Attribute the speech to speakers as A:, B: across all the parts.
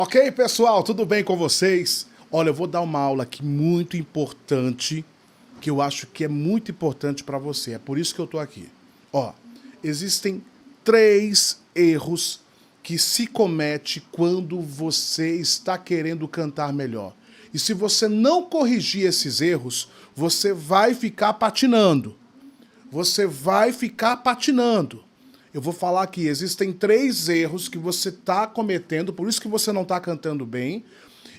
A: Ok, pessoal, tudo bem com vocês? Olha, eu vou dar uma aula aqui muito importante, que eu acho que é muito importante para você. É por isso que eu tô aqui. Ó, existem 3 erros que se comete quando você está querendo cantar melhor. E se você não corrigir esses erros, você vai ficar patinando. Você vai ficar patinando. Eu vou falar aqui, existem 3 erros que você está cometendo, por isso que você não está cantando bem,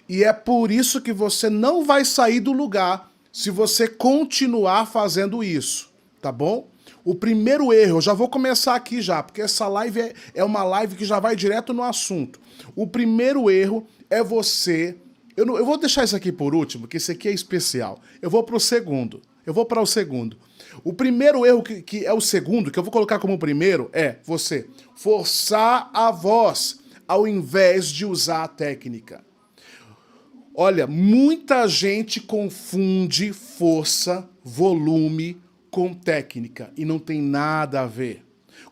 A: e é por isso que você não vai sair do lugar se você continuar fazendo isso, tá bom? O primeiro erro, eu já vou começar aqui já, porque essa live é uma live que já vai direto no assunto. O primeiro erro é você... Eu vou deixar isso aqui por último, que esse aqui é especial. Eu vou para o segundo. Eu vou para o segundo. O primeiro erro, que é o segundo, que eu vou colocar como primeiro, é você forçar a voz ao invés de usar a técnica. Olha, muita gente confunde força, volume com técnica e não tem nada a ver.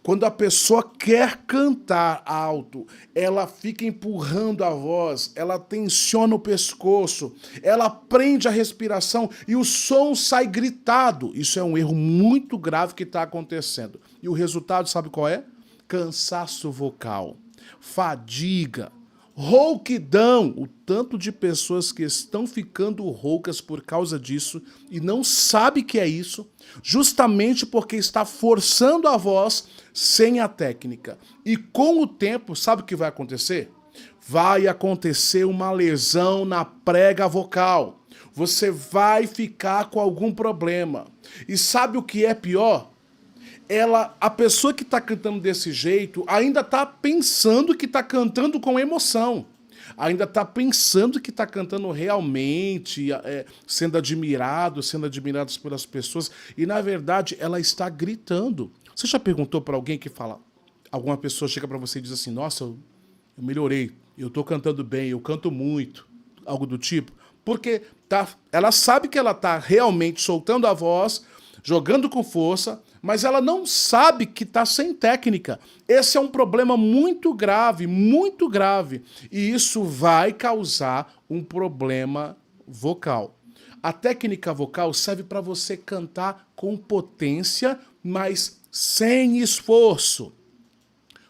A: Quando a pessoa quer cantar alto, ela fica empurrando a voz, ela tensiona o pescoço, ela prende a respiração e o som sai gritado. Isso é um erro muito grave que está acontecendo. E o resultado, sabe qual é? Cansaço vocal, fadiga, rouquidão, o tanto de pessoas que estão ficando roucas por causa disso e não sabe que é isso, justamente porque está forçando a voz sem a técnica. E com o tempo, sabe o que vai acontecer? Vai acontecer uma lesão na prega vocal. Você vai ficar com algum problema. E sabe o que é pior? A pessoa que está cantando desse jeito ainda está pensando que está cantando com emoção. Ainda está pensando que está cantando realmente, sendo admirados pelas pessoas. E, na verdade, ela está gritando. Você já perguntou para alguém que fala... Alguma pessoa chega para você e diz assim, nossa, eu melhorei, eu estou cantando bem, eu canto muito, algo do tipo. Porque ela sabe que ela está realmente soltando a voz, jogando com força, mas ela não sabe que está sem técnica. Esse é um problema muito grave, muito grave. E isso vai causar um problema vocal. A técnica vocal serve para você cantar com potência, mas sem esforço.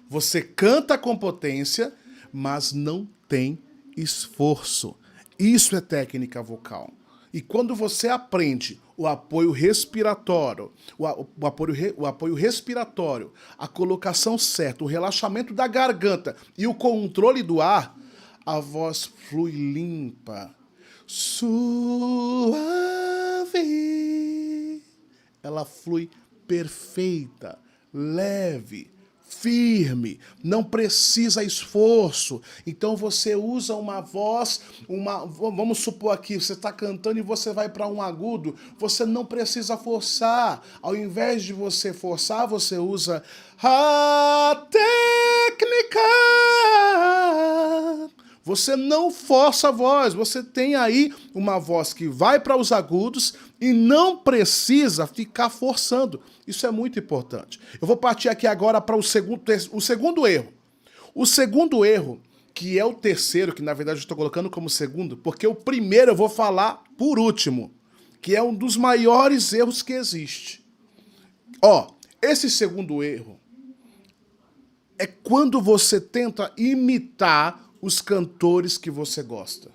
A: Você canta com potência, mas não tem esforço. Isso é técnica vocal. E quando você aprende o apoio respiratório, o apoio respiratório, a colocação certa, o relaxamento da garganta e o controle do ar, a voz flui limpa, suave. Ela flui perfeita, leve, firme, não precisa esforço. Então você usa uma voz, vamos supor aqui, você está cantando e você vai para um agudo, você não precisa forçar. Ao invés de você forçar, você usa a técnica. Você não força a voz, você tem aí uma voz que vai para os agudos e não precisa ficar forçando. Isso é muito importante. Eu vou partir aqui agora para o segundo erro. O segundo erro, que é o terceiro, que na verdade eu estou colocando como segundo, porque o primeiro eu vou falar por último, que é um dos maiores erros que existe. Ó, esse segundo erro é quando você tenta imitar os cantores que você gosta.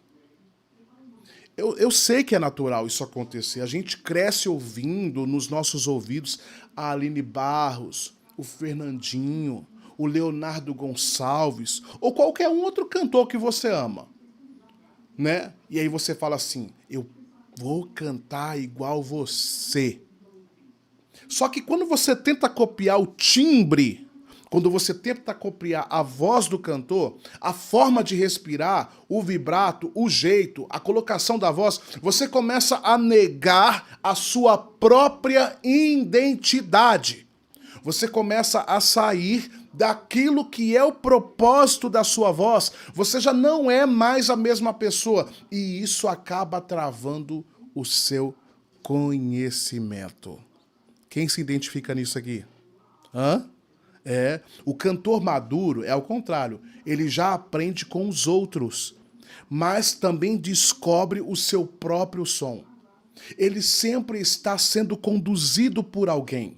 A: Eu sei que é natural isso acontecer. A gente cresce ouvindo nos nossos ouvidos a Aline Barros, o Fernandinho, o Leonardo Gonçalves, ou qualquer um outro cantor que você ama, né? E aí você fala assim, eu vou cantar igual você. Só que quando você tenta copiar o timbre, quando você tenta copiar a voz do cantor, a forma de respirar, o vibrato, o jeito, a colocação da voz, você começa a negar a sua própria identidade. Você começa a sair daquilo que é o propósito da sua voz. Você já não é mais a mesma pessoa. E isso acaba travando o seu conhecimento. Quem se identifica nisso aqui? Hã? O cantor maduro é ao contrário. Ele já aprende com os outros, mas também descobre o seu próprio som. Ele sempre está sendo conduzido por alguém.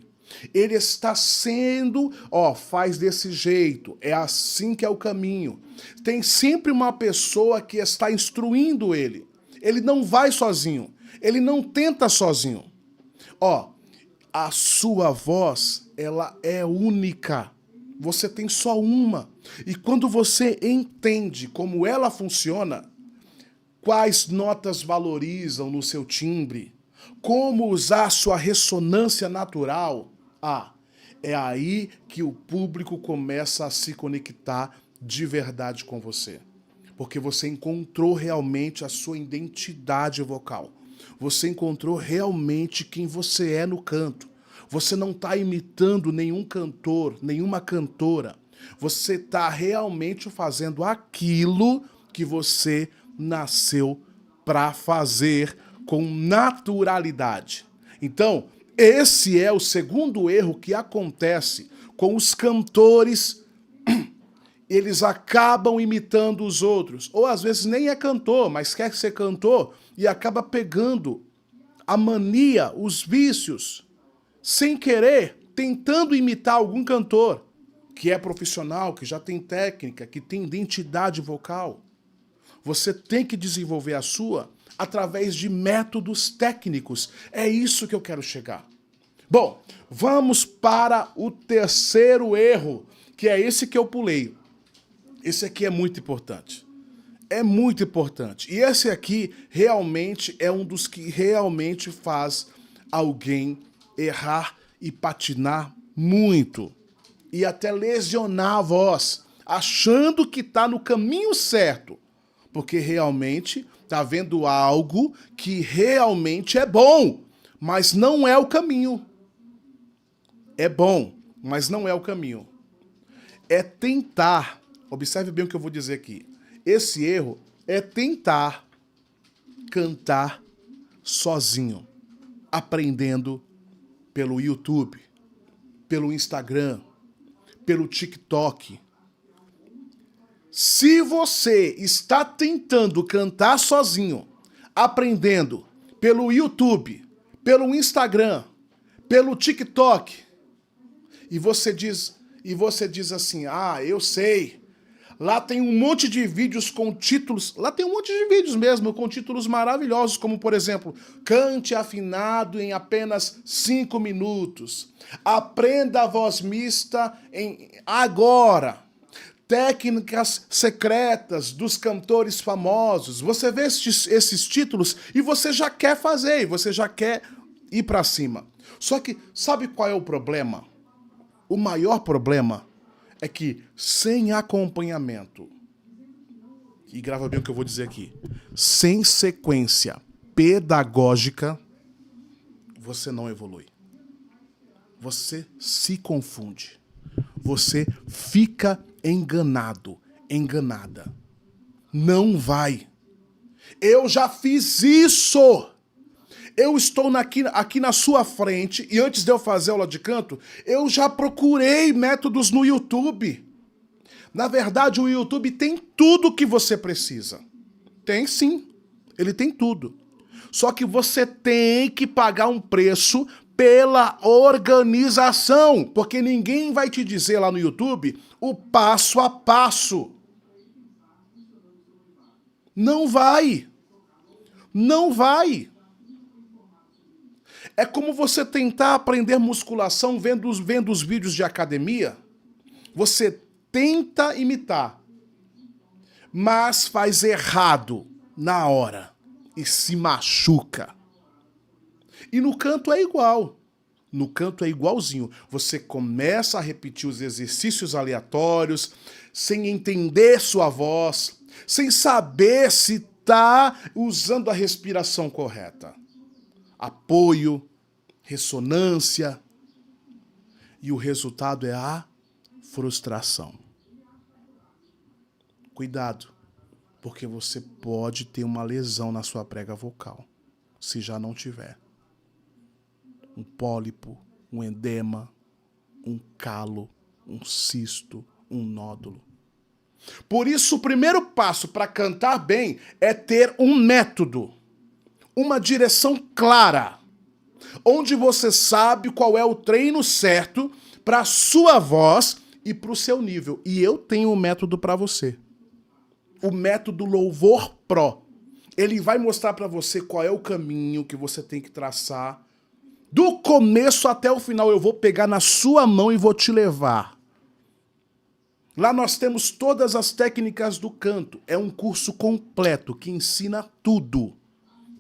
A: Ele está sendo, faz desse jeito, é assim que é o caminho. Tem sempre uma pessoa que está instruindo ele. Ele não vai sozinho, ele não tenta sozinho. A sua voz, ela é única. Você tem só uma. E quando você entende como ela funciona, quais notas valorizam no seu timbre, como usar a sua ressonância natural, é aí que o público começa a se conectar de verdade com você. Porque você encontrou realmente a sua identidade vocal. Você encontrou realmente quem você é no canto. Você não está imitando nenhum cantor, nenhuma cantora. Você está realmente fazendo aquilo que você nasceu para fazer com naturalidade. Então, esse é o segundo erro que acontece com os cantores. Eles acabam imitando os outros. Ou às vezes nem é cantor, mas quer ser cantor e acaba pegando a mania, os vícios, sem querer, tentando imitar algum cantor que é profissional, que já tem técnica, que tem identidade vocal. Você tem que desenvolver a sua através de métodos técnicos. É isso que eu quero chegar. Bom, vamos para o terceiro erro, que é esse que eu pulei. Esse aqui é muito importante. É muito importante. E esse aqui realmente é um dos que realmente faz alguém errar e patinar muito. E até lesionar a voz, achando que está no caminho certo. Porque realmente está vendo algo que realmente é bom, mas não é o caminho. É bom, mas não é o caminho. É tentar, observe bem o que eu vou dizer aqui. Esse erro é tentar cantar sozinho, aprendendo pelo YouTube, pelo Instagram, pelo TikTok. Se você está tentando cantar sozinho, aprendendo pelo YouTube, pelo Instagram, pelo TikTok, e você diz assim, eu sei, lá tem um monte de vídeos com títulos, lá tem um monte de vídeos mesmo com títulos maravilhosos, como por exemplo, cante afinado em apenas 5 minutos, aprenda a voz mista agora, técnicas secretas dos cantores famosos. Você vê esses títulos e você já quer fazer, você já quer ir pra cima. Só que sabe qual é o problema? O maior problema é que sem acompanhamento, e grava bem o que eu vou dizer aqui, sem sequência pedagógica, você não evolui. Você se confunde. Você fica enganado, enganada. Não vai. Eu já fiz isso. Eu estou aqui na sua frente e antes de eu fazer aula de canto, eu já procurei métodos no YouTube. Na verdade, o YouTube tem tudo que você precisa. Tem sim, ele tem tudo. Só que você tem que pagar um preço pela organização, porque ninguém vai te dizer lá no YouTube o passo a passo. Não vai. Não vai. É como você tentar aprender musculação vendo os vídeos de academia. Você tenta imitar, mas faz errado na hora e se machuca. E no canto é igual. No canto é igualzinho. Você começa a repetir os exercícios aleatórios, sem entender sua voz, sem saber se está usando a respiração correta. Apoio, ressonância, e o resultado é a frustração. Cuidado, porque você pode ter uma lesão na sua prega vocal, se já não tiver. Um pólipo, um edema, um calo, um cisto, um nódulo. Por isso, o primeiro passo para cantar bem é ter um método, uma direção clara, onde você sabe qual é o treino certo para a sua voz e para o seu nível. E eu tenho um método para você. O método Louvor Pro. Ele vai mostrar para você qual é o caminho que você tem que traçar. Do começo até o final, eu vou pegar na sua mão e vou te levar. Lá nós temos todas as técnicas do canto. É um curso completo que ensina tudo.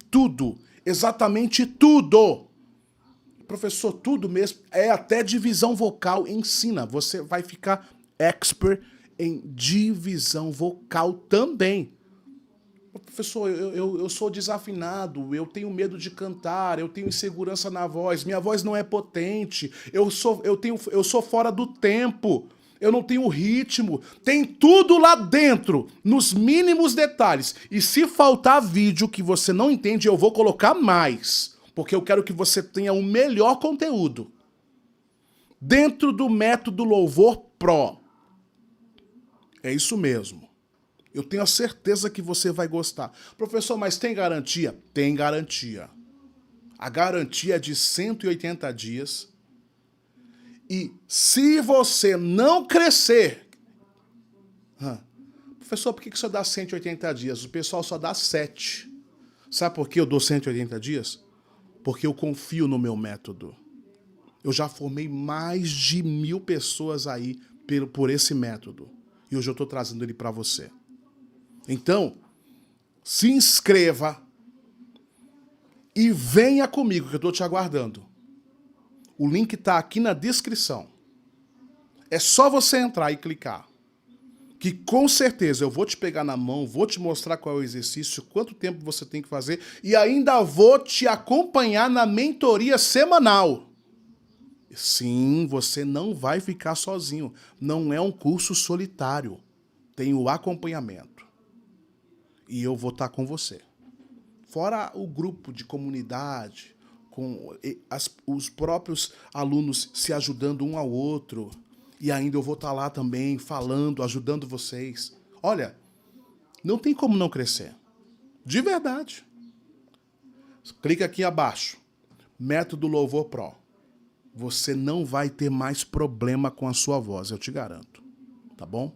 A: Tudo. Exatamente tudo. Professor, tudo mesmo. É até divisão vocal ensina. Você vai ficar expert em divisão vocal também. Professor, eu sou desafinado, eu tenho medo de cantar, eu tenho insegurança na voz, minha voz não é potente, eu sou fora do tempo, eu não tenho ritmo. Tem tudo lá dentro, nos mínimos detalhes. E se faltar vídeo que você não entende, eu vou colocar mais, porque eu quero que você tenha o melhor conteúdo. Dentro do método Louvor Pro. É isso mesmo. Eu tenho a certeza que você vai gostar. Professor, mas tem garantia? Tem garantia. A garantia é de 180 dias. E se você não crescer... Professor, por que você dá 180 dias? O pessoal só dá 7. Sabe por que eu dou 180 dias? Porque eu confio no meu método. Eu já formei mais de 1000 pessoas aí por esse método. E hoje eu estou trazendo ele para você. Então, se inscreva e venha comigo, que eu estou te aguardando. O link está aqui na descrição. É só você entrar e clicar. Que com certeza eu vou te pegar na mão, vou te mostrar qual é o exercício, quanto tempo você tem que fazer e ainda vou te acompanhar na mentoria semanal. Sim, você não vai ficar sozinho. Não é um curso solitário. Tem o acompanhamento. E eu vou estar com você. Fora o grupo de comunidade, com os próprios alunos se ajudando um ao outro. E ainda eu vou estar lá também, falando, ajudando vocês. Olha, não tem como não crescer. De verdade. Clica aqui abaixo. Método Louvor Pro. Você não vai ter mais problema com a sua voz, eu te garanto. Tá bom?